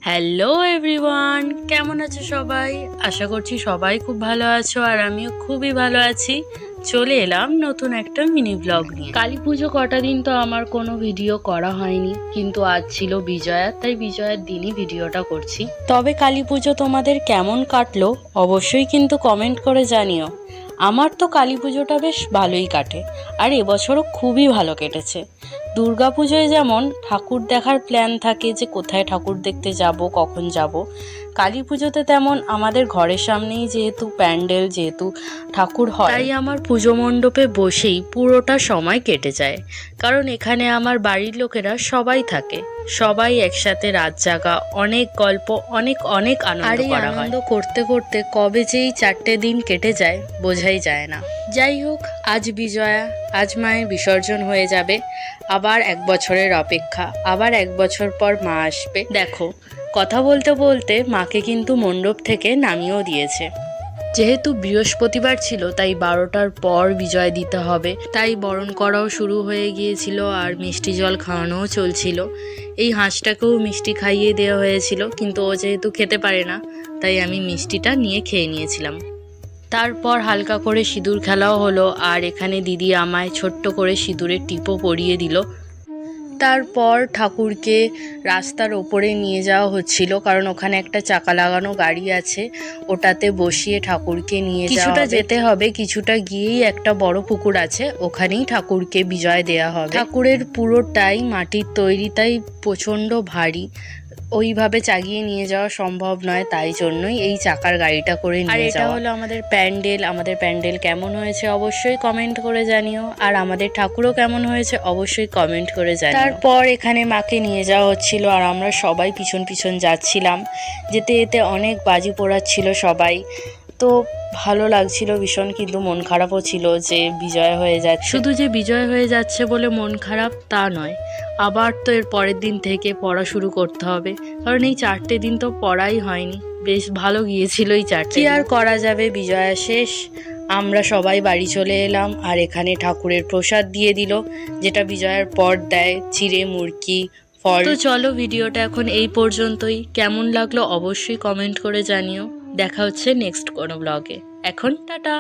Hello everyone, কেমন আছো সবাই? আশা করছি সবাই খুব ভালো আছো আর আমিও খুবই ভালো আছি। চলে এলাম নতুন একটা মিনি ব্লগ নিয়ে। কালী পুজো কটা দিন তো আমার কোনো ভিডিও করা হয়নি, কিন্তু আজ ছিল বিজয়া, তাই বিজয়ার দিনই ভিডিওটা করছি। তবে কালী পুজো তোমাদের কেমন কাটলো অবশ্যই কিন্তু কমেন্ট করে জানিও। আমার তো কালী পুজোটা বেশ ভালোই কাটে, আর এবছরও খুবই ভালো কেটেছে। দুর্গা পুজোয় যেমন ঠাকুর দেখার প্ল্যান থাকে যে কোথায় ঠাকুর দেখতে যাব, কখন যাব, কালী পুজোতে তেমন আমাদের ঘরের সামনেই যেহেতু প্যান্ডেল, যেহেতু ঠাকুর হয়, তাই আমার পুজো মণ্ডপে বসেই পুরোটা সময় কেটে যায়। কারণ এখানে আমার বাড়ির লোকেরা সবাই থাকে, সবাই একসাথে রাত জাগা, অনেক গল্প, অনেক অনেক আনন্দ করা হয়। আনন্দ করতে করতে কবে যেই 4টে দিন কেটে যায় বোঝাই যায় না। যাই হোক, আজ বিজয়া, আজ মায়ের বিসর্জন হয়ে যাবে। আবার 1 বছরের অপেক্ষা, আবার 1 বছর পর মা আসবে। দেখো, কথা বলতে বলতে মাকে কিন্তু মণ্ডপ থেকে নামিয়েও দিয়েছে। যেহেতু বৃহস্পতিবার ছিল তাই 12টার পর বিজয় দিতে হবে, তাই বরণ করাও শুরু হয়ে গিয়েছিল আর মিষ্টি জল খাওয়ানোও চলছিল। এই হাঁসটাকেও মিষ্টি খাইয়ে দেওয়া হয়েছিল, কিন্তু ও যেহেতু খেতে পারে না তাই আমি মিষ্টিটা নিয়ে খেয়ে নিয়েছিলাম। তারপর হালকা করে সিঁদুর খেলাও হলো, আর এখানে দিদি আমায় ছোট্ট করে সিঁদুরের টিপও পরিয়ে দিল। তারপর ঠাকুরকে রাস্তার ওপরে নিয়ে যাওয়া হচ্ছিল, কারণ ওখানে একটা চাকা লাগানো গাড়ি আছে, ওটাতে বসিয়ে ঠাকুরকে নিয়ে কিছুটা যেতে হবে। কিছুটা গিয়েই একটা বড় পুকুর আছে, ওখানেই ঠাকুরকে বিজয় দেয়া হবে। ঠাকুরের পুরোটাই মাটির তৈরি, তাই প্রচণ্ড ভারী, ওইভাবে চাগিয়ে নিয়ে যাওয়া সম্ভব নয়, তাই জন্যই এই চাকার গাড়িটা করে নিয়ে যাওয়া। এটা হলো আমাদের প্যান্ডেল। আমাদের প্যান্ডেল কেমন হয়েছে অবশ্যই কমেন্ট করে জানিও, আর আমাদের ঠাকুরও কেমন হয়েছে অবশ্যই কমেন্ট করে জানিও। তারপর এখানে মাকে নিয়ে যাওয়া হচ্ছিল আর আমরা সবাই পিছন পিছন যাচ্ছিলাম। যেতে যেতে অনেক বাজি পোড়াচ্ছিল সবাই, তো ভালো লাগছিল ভীষণ, কিন্তু মন খারাপও ছিল যে বিজয় হয়ে যাচ্ছে। শুধু যে বিজয় হয়ে যাচ্ছে বলে মন খারাপ তা নয়, আবার তো এর পরের দিন থেকে পড়া শুরু করতে হবে, কারণ এই 4টে দিন তো পড়াই হয়নি। বেশ ভালো গিয়েছিল এই 4টে, কি আর করা যাবে, বিজয়া শেষ। আমরা সবাই বাড়ি চলে এলাম, আর এখানে ঠাকুরের প্রসাদ দিয়ে দিল, যেটা বিজয়ার পর দেয়, চিড়ে, মুড়কি, ফল। তো চলো, ভিডিওটা এখন এই পর্যন্তই। কেমন লাগলো অবশ্যই কমেন্ট করে জানিও। দেখা হচ্ছে নেক্সট কোনো ব্লগে। এখন টাটা।